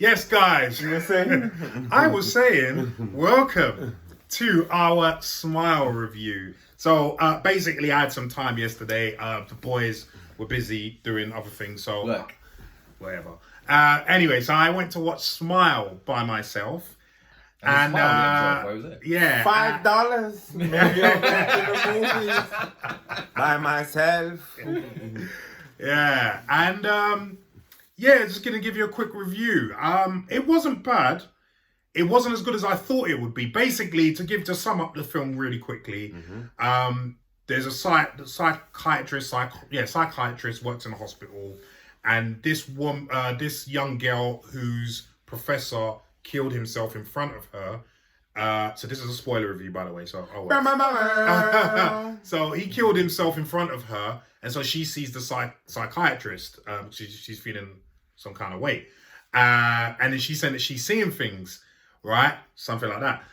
Yes, guys. You were saying? I was saying, welcome to our Smile review. So basically, I had some time yesterday. The boys were busy doing other things, so Look. whatever. Anyway, so I went to watch Smile by myself. And Where was it? yeah, $5. Maybe I'll go to the movies by myself. yeah, and yeah, just gonna give you a quick review. It wasn't bad. It wasn't as good as I thought it would be. Basically, to sum up the film really quickly, there's a psychiatrist works in a hospital, and this young girl whose professor killed himself in front of her. So this is a spoiler review, by the way. So so he killed himself in front of her, and so she sees the psychiatrist. She's feeling some kind of way, and then she said that she's seeing things, right? Something like that.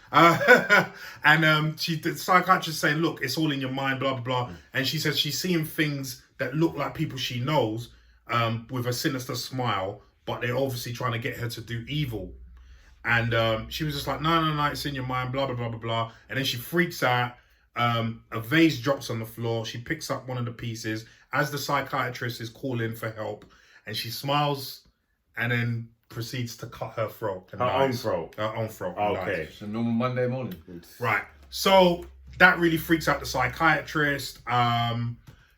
And the psychiatrist saying, "Look, it's all in your mind, blah blah blah." And she says she's seeing things that look like people she knows, with a sinister smile, but they're obviously trying to get her to do evil. And she was just like, no, it's in your mind, blah, blah, blah, blah, blah. And then she freaks out. A vase drops on the floor. She picks up one of the pieces as the psychiatrist is calling for help. And she smiles and then proceeds to cut her throat. Her own throat? Her own throat. Okay. It's a normal Monday morning. Right. So that really freaks out the psychiatrist.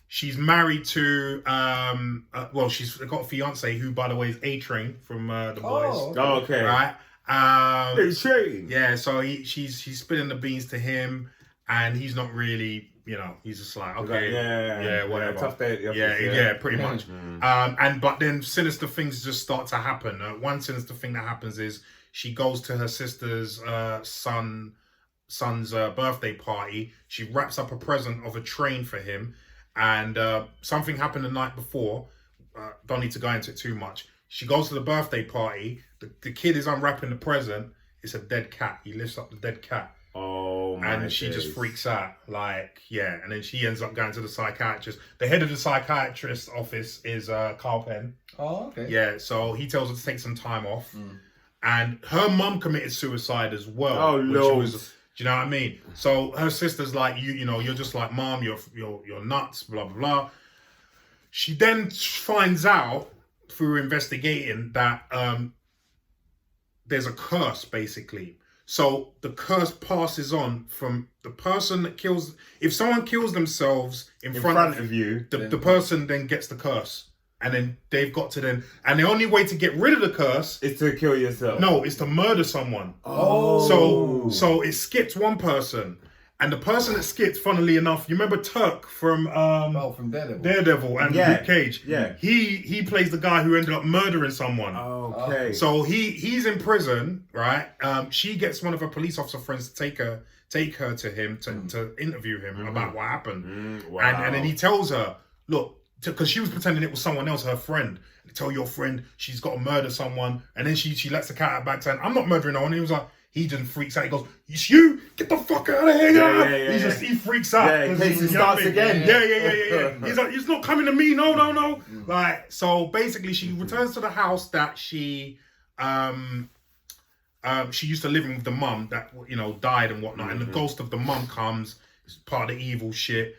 She's married to, she's got a fiance who, by the way, is A-Train from The Boys. Oh, okay. Right? Yeah, so she's spilling the beans to him, and he's not really, he's just like, okay, whatever. Tough day at the office, yeah, pretty much. But then sinister things just start to happen. One sinister thing that happens is she goes to her sister's son's birthday party. She wraps up a present of a train for him, and something happened the night before. Don't need to go into it too much. She goes to the birthday party. The kid is unwrapping the present. It's a dead cat. He lifts up the dead cat. Oh, my And she just freaks out. And then she ends up going to the psychiatrist. The head of the psychiatrist's office is Carl Penn. Oh, okay. Yeah, so he tells her to take some time off. And her mum committed suicide as well. Oh, Lord. Do you know what I mean? So her sister's like, you're just like, Mom, you're nuts, blah, blah, blah. She then finds out through investigating that there's a curse, basically. So the curse passes on from the person that kills. If someone kills themselves in front of you, the person then gets the curse. And then they've got to and the only way to get rid of the curse is to kill yourself. No, it's to murder someone. Oh. So it skips one person. And the person that skipped, funnily enough, you remember Turk from from Daredevil and Luke Cage? Yeah. He plays the guy who ended up murdering someone. Okay. So he's in prison, right? She gets one of her police officer friends to take her to him to interview him about what happened. Wow. And then he tells her, look, because she was pretending it was someone else, her friend. Tell your friend she's got to murder someone. And then she lets the cat out back saying, I'm not murdering no one. He was like, he just freaks out. He goes, "It's you! Get the fuck out of here!" He freaks out. Yeah, in case it starts again. Yeah. He's like, "It's not coming to me. No." So basically, she returns to the house that she used to live in with the mum that died and whatnot. And the ghost of the mum comes. It's part of the evil shit.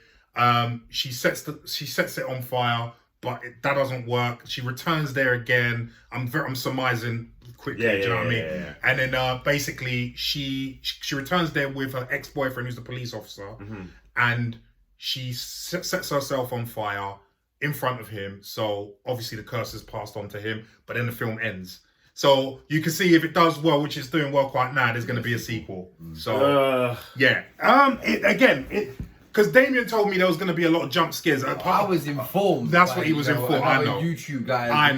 She sets it on fire, but that doesn't work. She returns there again. I'm surmising quickly, do you know what I mean? Yeah. And then basically she returns there with her ex-boyfriend who's the police officer, and she sets herself on fire in front of him. So obviously the curse is passed on to him, but then the film ends. So you can see if it does well, which it's doing well quite now, there's going to be a sequel. So because Damien told me there was going to be a lot of jump scares. I was informed. That's what he was informed. I know. YouTube guy. I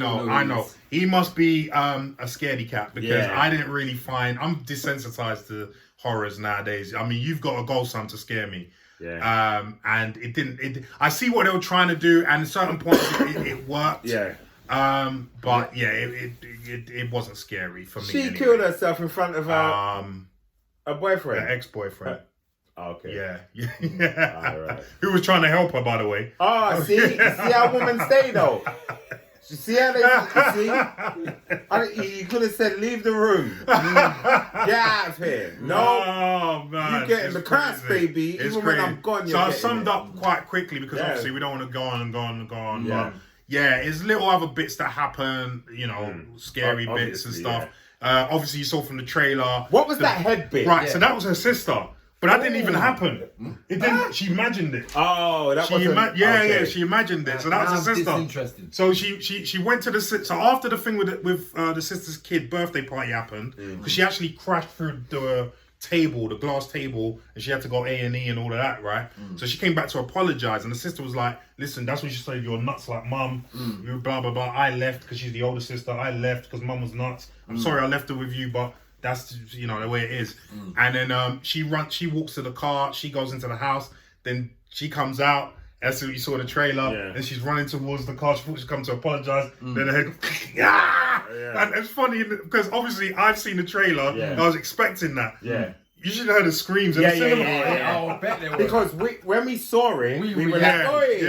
know. He must be a scaredy cat because I didn't really find. I'm desensitized to horrors nowadays. I mean, you've got to go some to scare me. Yeah. And it didn't. I see what they were trying to do, and at certain points it worked. Yeah. But it wasn't scary for me. She anyway. killed herself in front of her boyfriend, her ex-boyfriend. Okay. Yeah. All right. Who was trying to help her, by the way. Oh, see how women stay though. You see how you could have said, leave the room. Get out of here. No. Oh, man. You getting It's the craps, crazy. baby. It's Even crazy. when I'm gone, So you're I getting summed it. up quite quickly because obviously we don't want to go on and go on and go on. Yeah. But yeah, it's little other bits that happen, you know, scary bits and Obviously, stuff. Obviously, you saw from the trailer. What was that head bit? Right, so that was her sister. But that didn't even happen. It didn't. She imagined it. Oh, that was she imagined it. So that was her sister. Interesting. So she went to the so after the thing with the sister's kid birthday party happened because she actually crashed through the table, the glass table, and she had to go A&E and all of that, right? So she came back to apologize, and the sister was like, "Listen, that's when she said you're nuts, like mum, you blah blah blah. I left because she's the older sister. I left because mum was nuts. I'm sorry I left her with you, but." That's, you know, the way it is. And then she walks to the car, she goes into the house, then she comes out, that's what you saw in the trailer, and she's running towards the car, she thought she'd come to apologize, then her head goes, and it's funny because obviously I've seen the trailer, and I was expecting that. You should have heard the screams in the cinema. Oh, I bet they were. Because when we saw it, we were like, oi!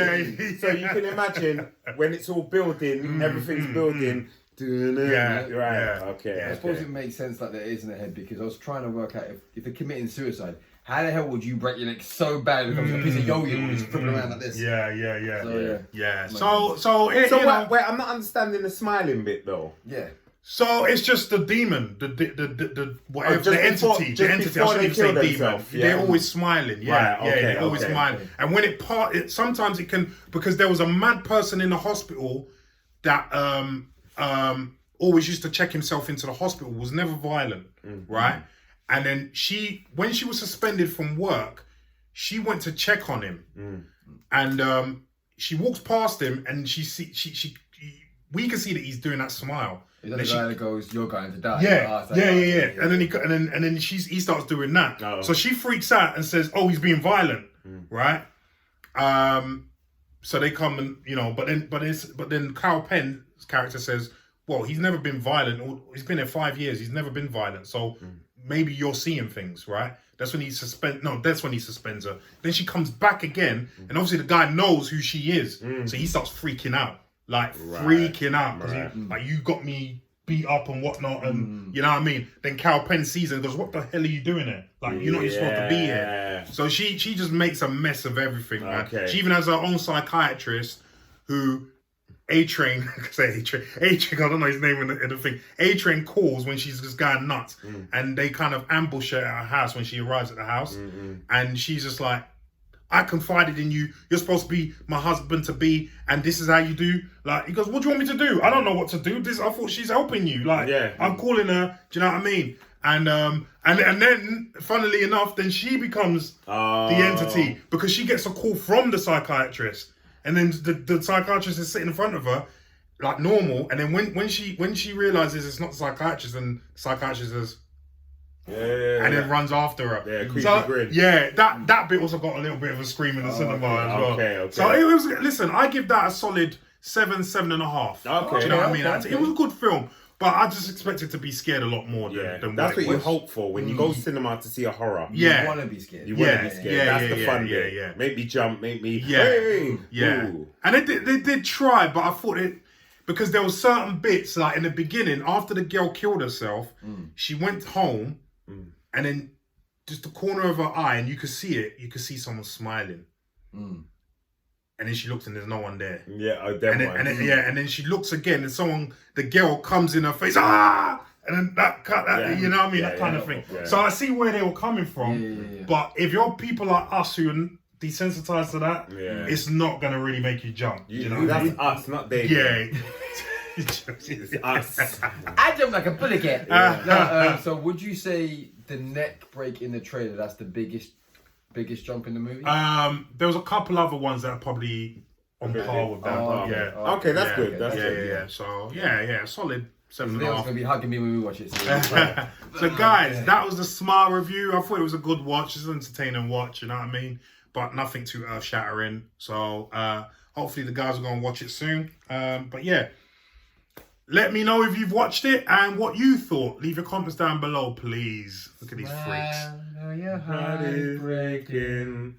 So you can imagine when it's all building, everything's building. Okay. I suppose it makes sense that there isn't a head because I was trying to work out if they're committing suicide, how the hell would you break your neck so bad it becomes a piece of yo-yo just flipping around like this? So wait, I'm not understanding the smiling bit though. Yeah. So it's just the demon, the whatever, the entity. I shouldn't even say demon. They're always smiling. They're always smiling. And when it sometimes it can, because there was a mad person in the hospital that always used to check himself into the hospital, was never violent, right? And then when she was suspended from work, she went to check on him, and she walks past him, and we can see that he's doing that smile. Is that the guy that goes, "You're going to die"? Yeah. And then he starts doing that. Oh. So she freaks out and says, "Oh, he's being violent," right? So they come and, you know, but then Kyle Penn's character says, well, he's never been violent. He's been there 5 years. He's never been violent. So maybe you're seeing things, right? That's when he suspends her. Then she comes back again, and obviously the guy knows who she is. So he starts freaking out. Freaking out. Like, you got me beat up and whatnot, and you know what I mean? Then Kyle Penn sees her and goes, what the hell are you doing here? Like, you're not even supposed to be here. So she just makes a mess of everything, man. She even has her own psychiatrist who A-Train, A-Train, I don't know his name in the thing. A-Train calls when she's just going nuts, and they kind of ambush her at her house when she arrives at the house, and she's just like, I confided in you. You're supposed to be my husband-to-be, and this is how you do. Like, he goes, what do you want me to do? I don't know what to do. I thought she's helping you. Like, I'm calling her. Do you know what I mean? And then, funnily enough, then she becomes the entity, because she gets a call from the psychiatrist, and then the psychiatrist is sitting in front of her like normal, and then when she realizes it's not the psychiatrist, and the psychiatrist says, and then runs after her. Grin. That bit also got a little bit of a scream in the cinema as well. Okay. So it was. Listen, I give that a solid 7.5. Okay. Do you know what I mean? It was a good film, but I just expected to be scared a lot more than that's what you hope for when you go cinema to see a horror. You want to be scared. You want to be scared. That's the fun bit. Make me jump. Make me. Hey. Ooh. And they did try, but I thought it. Because there were certain bits, like in the beginning, after the girl killed herself, she went home, and then just the corner of her eye, and you could see it. You could see someone smiling, and then she looks, and there's no one there. And then she looks again, and the girl comes in her face, and then that you know what I mean, that kind of thing. Yeah. So I see where they were coming from, but if you're people like us who are desensitized to that, it's not gonna really make you jump. You know, that's us, not they. Yeah. It's us. I jump like a bully cat. So would you say the neck break in the trailer, that's the biggest jump in the movie? There was a couple other ones that are probably on par with that. Okay, that's good. That's good. Yeah. So solid 7.5. They're gonna be hugging me when we watch it. So guys, that was the Smile review. I thought it was a good watch. It's an entertaining watch. You know what I mean? But nothing too earth-shattering. So hopefully the guys are going to watch it soon. But yeah, let me know if you've watched it and what you thought. Leave your comments down below, please. Look at these freaks. Your heart is breaking.